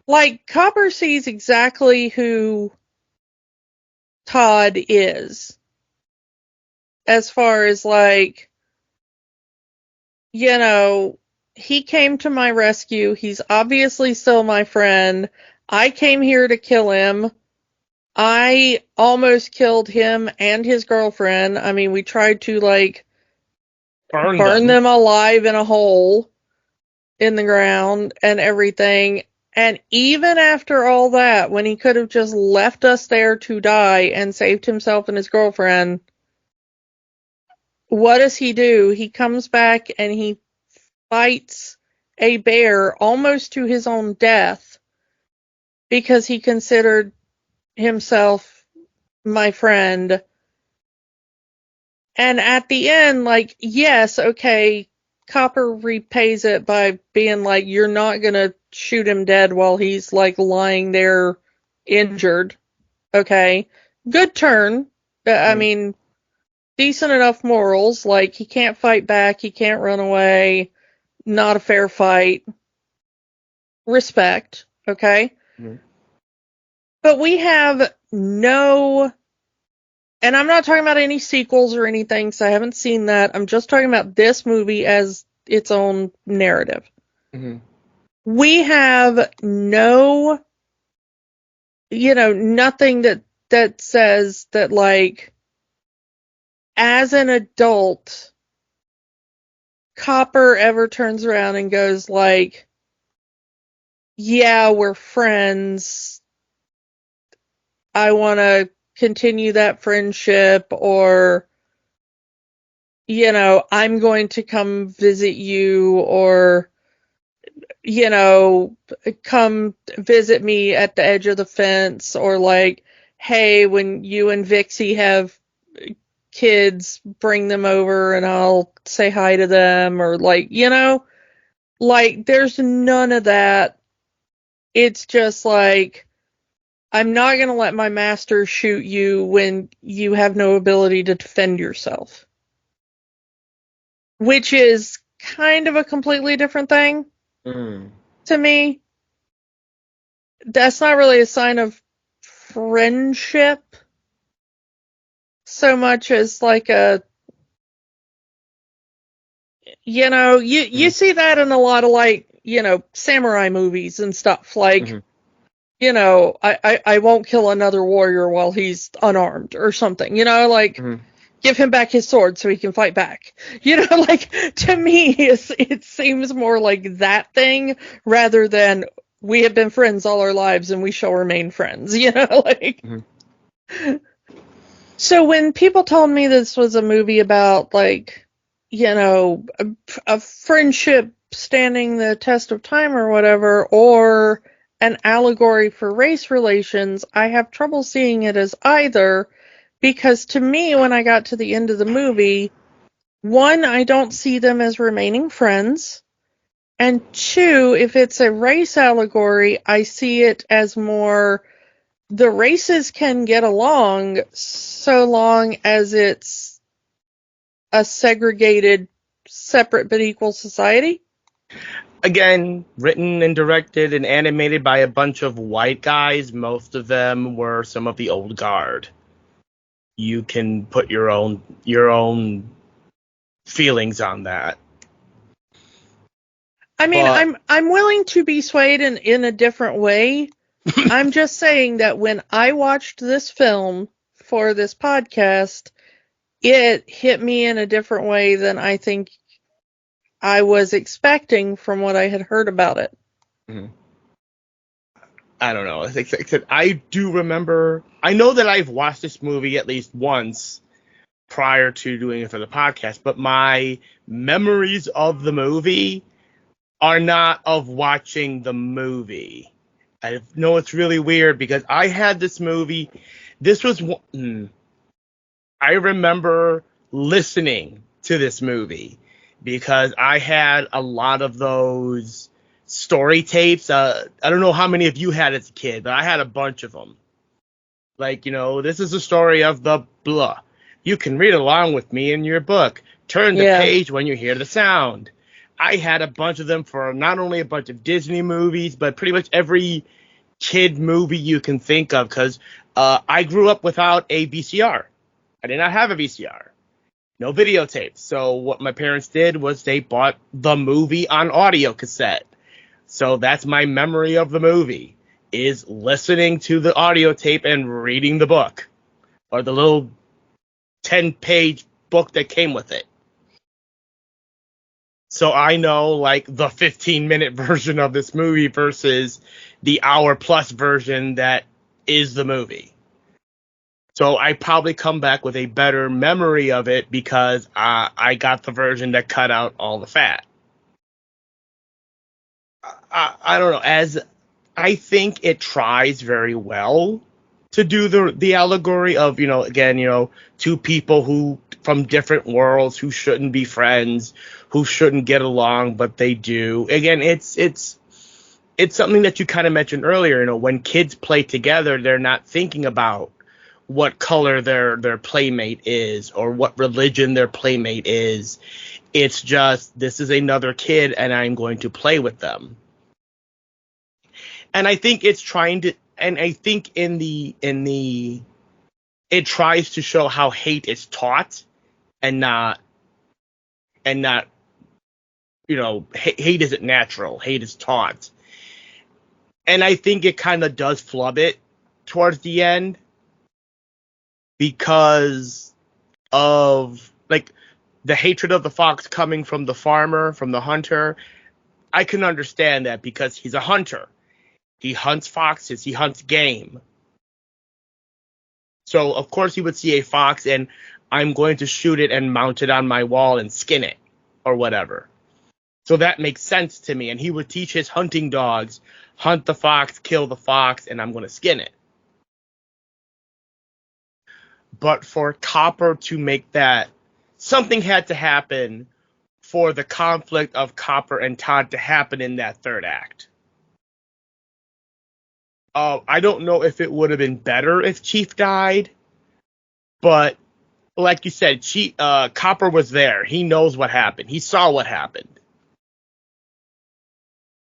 Like, Copper sees exactly who Todd is. As far as, like, he came to my rescue. He's obviously still my friend. I came here to kill him. I almost killed him and his girlfriend. I mean, we tried to, like, burn them alive in a hole in the ground and everything. And even after all that, when he could have just left us there to die and saved himself and his girlfriend, what does he do? He comes back and he fights a bear almost to his own death because he considered himself my friend. And at the end, like, yes, okay, Copper repays it by being like, you're not gonna shoot him dead while he's, like, lying there injured. Okay. Good turn. I mean, decent enough morals. Like, he can't fight back, he can't run away. Not a fair fight. Respect. Okay? Mm-hmm. But we have no... And I'm not talking about any sequels or anything, because I haven't seen that. I'm just talking about this movie as its own narrative. Mm-hmm. We have no, nothing that says that, like, as an adult, Copper ever turns around and goes, like, yeah, we're friends. I want to continue that friendship, or, I'm going to come visit you, or, come visit me at the edge of the fence, or, like, hey, when you and Vixie have kids, bring them over and I'll say hi to them, or, like, like, there's none of that It's just like, I'm not going to let my master shoot you when you have no ability to defend yourself. Which is kind of a completely different thing to me. That's not really a sign of friendship so much as like a, you see that in a lot of like, samurai movies and stuff. Like, I won't kill another warrior while he's unarmed or something, give him back his sword so he can fight back. Like, to me, it seems more like that thing rather than we have been friends all our lives and we shall remain friends, like. So when people told me this was a movie about, like, a friendship standing the test of time or whatever, or an allegory for race relations, I have trouble seeing it as either, because to me, when I got to the end of the movie, one, I don't see them as remaining friends, and two, if it's a race allegory, I see it as more the races can get along so long as it's a segregated, separate but equal society. Again, written and directed and animated by a bunch of white guys. Most of them were some of the old guard. You can put your own feelings on that. I mean, I'm willing to be swayed in a different way. I'm just saying that when I watched this film for this podcast, it hit me in a different way than I think I was expecting from what I had heard about it. I don't know. I do remember. I know that I've watched this movie at least once prior to doing it for the podcast, but my memories of the movie are not of watching the movie. I know it's really weird because I had this movie. This was I remember listening to this movie because I had a lot of those story tapes. I don't know how many of you had as a kid, but I had a bunch of them. Like, this is the story of the blah. You can read along with me in your book. Turn the page when you hear the sound. I had a bunch of them for not only a bunch of Disney movies, but pretty much every kid movie you can think of, because I grew up without a VCR. I did not have a VCR. No videotape. So what my parents did was they bought the movie on audio cassette. So that's my memory of the movie, is listening to the audio tape and reading the book, or the little 10-page book that came with it. So I know, like, the 15-minute version of this movie versus the hour-plus version that is the movie. So I probably come back with a better memory of it because I got the version that cut out all the fat. I don't know. As I think it tries very well to do the allegory of, again, two people who from different worlds who shouldn't be friends, who shouldn't get along, but they do. Again, it's something that you kind of mentioned earlier. When kids play together, they're not thinking about what color their playmate is or what religion their playmate is. It's just, this is another kid and I'm going to play with them. And I think it's trying to, and I think it tries to show how hate is taught and not, hate isn't natural. Hate is taught. And I think it kind of does flub it towards the end because of, like, the hatred of the fox coming from the farmer, from the hunter. I can understand that because he's a hunter. He hunts foxes. He hunts game. So, of course, he would see a fox and I'm going to shoot it and mount it on my wall and skin it or whatever. So that makes sense to me. And he would teach his hunting dogs, hunt the fox, kill the fox, and I'm going to skin it. But for Copper to make that, something had to happen for the conflict of Copper and Todd to happen in that third act. I don't know if it would have been better if Chief died, but like you said, Copper was there. He knows what happened. He saw what happened.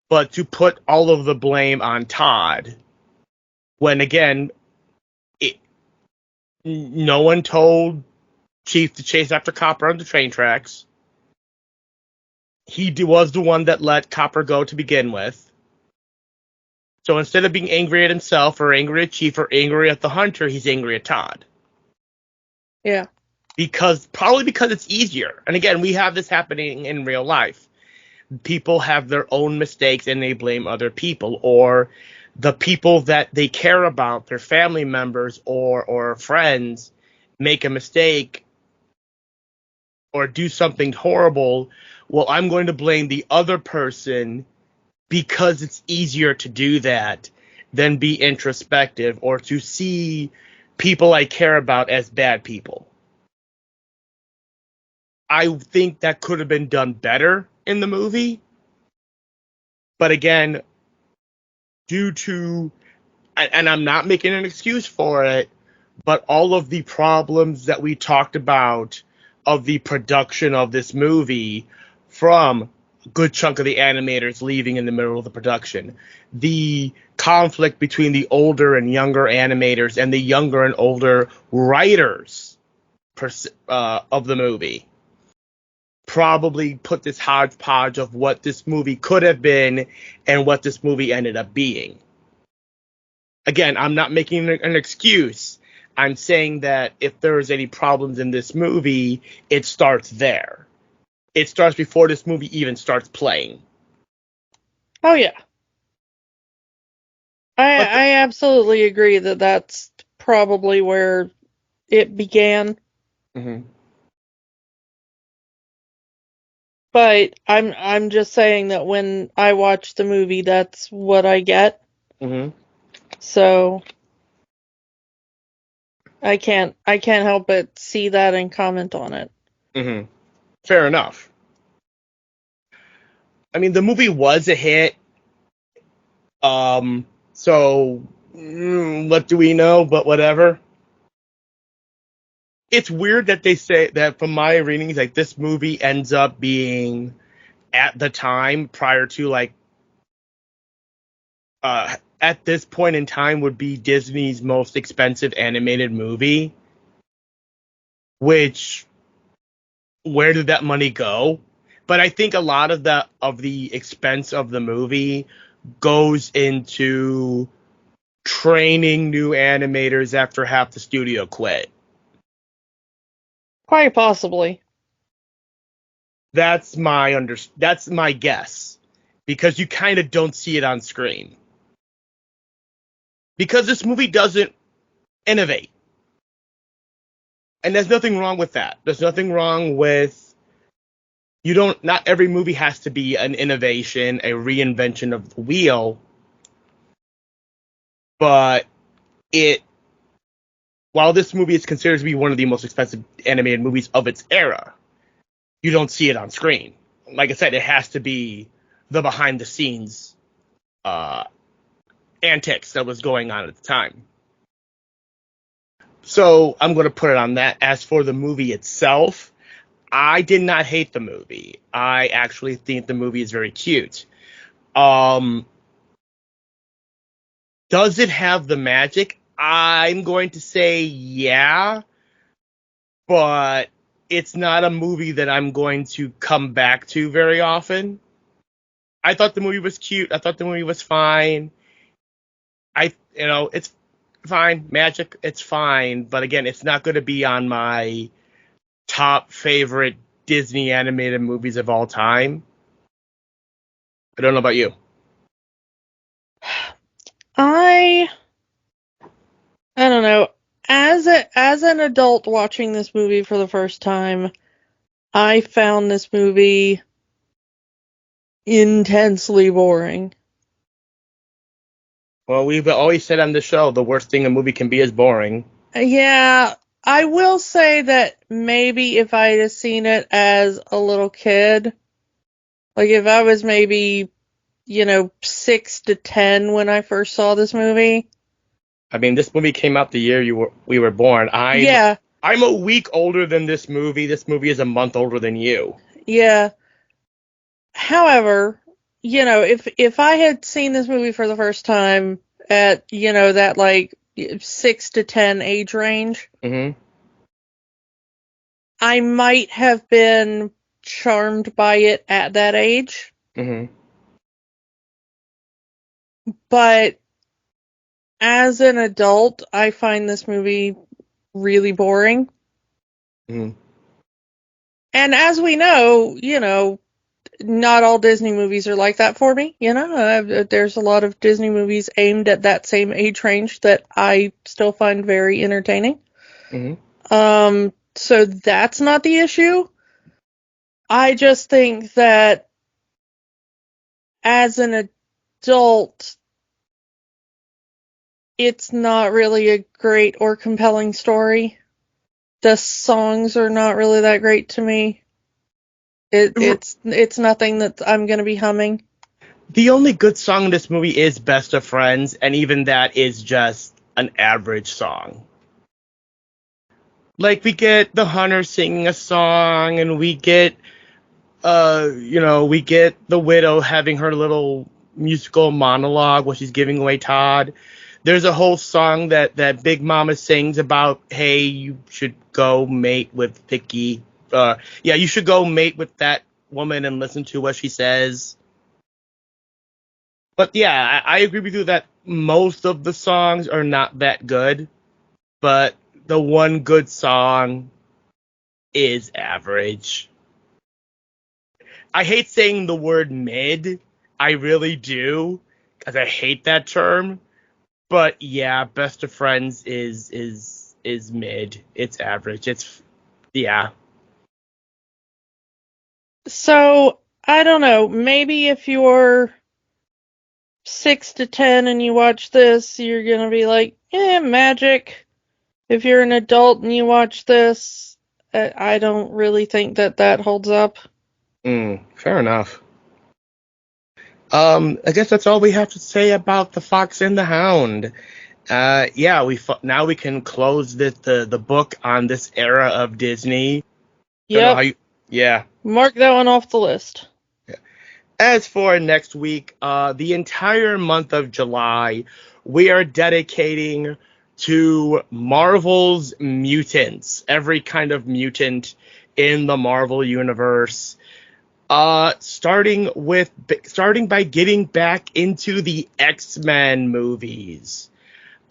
But to put all of the blame on Todd, when again, it, no one told Chief to chase after Copper on the train tracks. He was the one that let Copper go to begin with. So instead of being angry at himself or angry at Chief or angry at the hunter, he's angry at Todd. Yeah. Probably because it's easier. And again, we have this happening in real life. People have their own mistakes and they blame other people, or the people that they care about, their family members or friends, make a mistake or do something horrible. Well, I'm going to blame the other person because it's easier to do that than be introspective or to see people I care about as bad people. I think that could have been done better in the movie. But again, due to, and I'm not making an excuse for it, but all of the problems that we talked about of the production of this movie, from a good chunk of the animators leaving in the middle of the production, the conflict between the older and younger animators and the younger and older writers of the movie, probably put this hodgepodge of what this movie could have been and what this movie ended up being. Again, I'm not making an excuse. I'm saying that if there's any problems in this movie, it starts there. It starts before this movie even starts playing. Oh, yeah. But I absolutely agree that that's probably where it began. mm-hmm. But I'm just saying that when I watch the movie, that's what I get. Mm-hmm. So I can't help but see that and comment on it. Mm-hmm. Fair enough. I mean, the movie was a hit. So what do we know? But whatever. It's weird that they say that from my readings, like this movie ends up being at the time prior to at this point in time would be Disney's most expensive animated movie, which where did that money go? But I think a lot of the expense of the movie goes into training new animators after half the studio quit. Quite possibly. That's my guess, because you kind of don't see it on screen. Because this movie doesn't innovate. And there's nothing wrong with that. There's nothing wrong with not every movie has to be an innovation, a reinvention of the wheel, but while this movie is considered to be one of the most expensive animated movies of its era, you don't see it on screen. Like I said, it has to be the behind the scenes antics that was going on at the time. So I'm going to put it on that. As for the movie itself, I did not hate the movie. I actually think the movie is very cute. Does it have the magic? I'm going to say yeah, but it's not a movie that I'm going to come back to very often. I thought the movie was cute. I thought the movie was fine. It's fine. Magic, it's fine. But again, it's not going to be on my top favorite Disney animated movies of all time. I don't know about you. I don't know. As an adult watching this movie for the first time, I found this movie intensely boring. Well, we've always said on the show the worst thing a movie can be is boring. Yeah, I will say that maybe if I had seen it as a little kid, like if I was maybe 6 to 10 when I first saw this movie. I mean, this movie came out the year we were born. Yeah. I'm a week older than this movie. This movie is a month older than you. Yeah. However, if I had seen this movie for the first time at, that like 6 to 10 age range, Mm-hmm. I might have been charmed by it at that age. Mm-hmm. But as an adult, I find this movie really boring. Mm-hmm. And as we know, not all Disney movies are like that for me. There's a lot of Disney movies aimed at that same age range that I still find very entertaining. Mm-hmm. So that's not the issue. I just think that as an adult, it's not really a great or compelling story. The songs are not really that great to me. It's nothing that I'm gonna be humming. The only good song in this movie is Best of Friends, and even that is just an average song. Like, we get the hunter singing a song, and we get we get the widow having her little musical monologue while she's giving away Todd. There's a whole song that Big Mama sings about, hey, you should go mate with Vicky. You should go mate with that woman and listen to what she says. But yeah, I agree with you that most of the songs are not that good. But the one good song is average. I hate saying the word mid. I really do, because I hate that term. But yeah, Best of Friends is mid. It's average. Yeah. So I don't know. Maybe if you're 6 to 10 and you watch this, you're gonna be like, magic. If you're an adult and you watch this, I don't really think that holds up. Fair enough. I guess that's all we have to say about the Fox and the Hound. Now we can close the book on this era of Disney. Don't know how Yep. yeah. Mark that one off the list. As for next week, the entire month of July, we are dedicating to Marvel's mutants, every kind of mutant in the Marvel universe. Starting by getting back into the X-Men movies.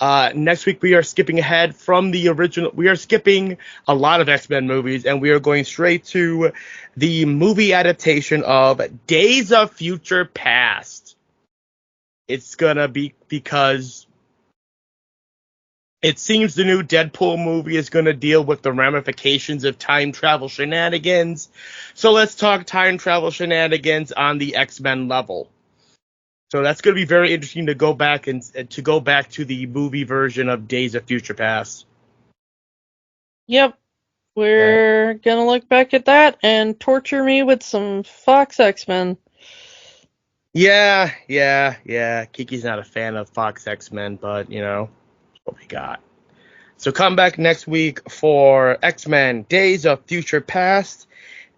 Next week we are skipping ahead from the original. We are skipping a lot of X-Men movies, and we are going straight to the movie adaptation of Days of Future Past. It's gonna be because it seems the new Deadpool movie is gonna deal with the ramifications of time travel shenanigans. So let's talk time travel shenanigans on the X-Men level. So that's going to be very interesting to go back to the movie version of Days of Future Past. Yep. We're gonna look back at that and torture me with some Fox X-Men. Yeah. Kiki's not a fan of Fox X-Men, but, that's what we got. So come back next week for X-Men Days of Future Past,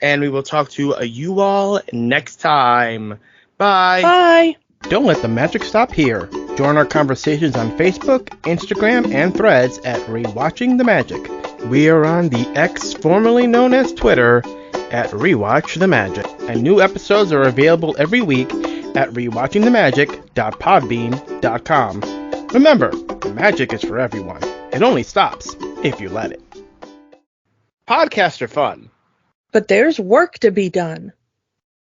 and we will talk to you all next time. Bye. Bye. Don't let the magic stop here. Join our conversations on Facebook, Instagram, and Threads at Rewatching the Magic. We are on the X formerly known as Twitter at Rewatch the Magic. And new episodes are available every week at rewatchingthemagic.podbean.com. Remember, the magic is for everyone. It only stops if you let it. Podcasts are fun, but there's work to be done.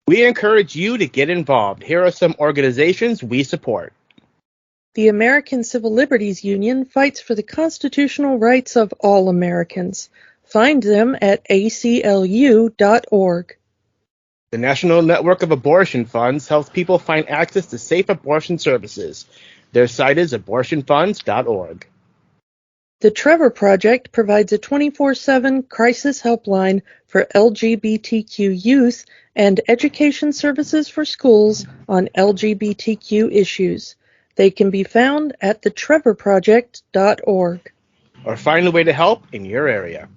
We encourage you to get involved. Here are some organizations we support. The American Civil Liberties Union fights for the constitutional rights of all Americans. Find them at aclu.org. The National Network of Abortion Funds helps people find access to safe abortion services. Their site is abortionfunds.org. The Trevor Project provides a 24/7 crisis helpline for LGBTQ youth and education services for schools on LGBTQ issues. They can be found at thetrevorproject.org. Or find a way to help in your area.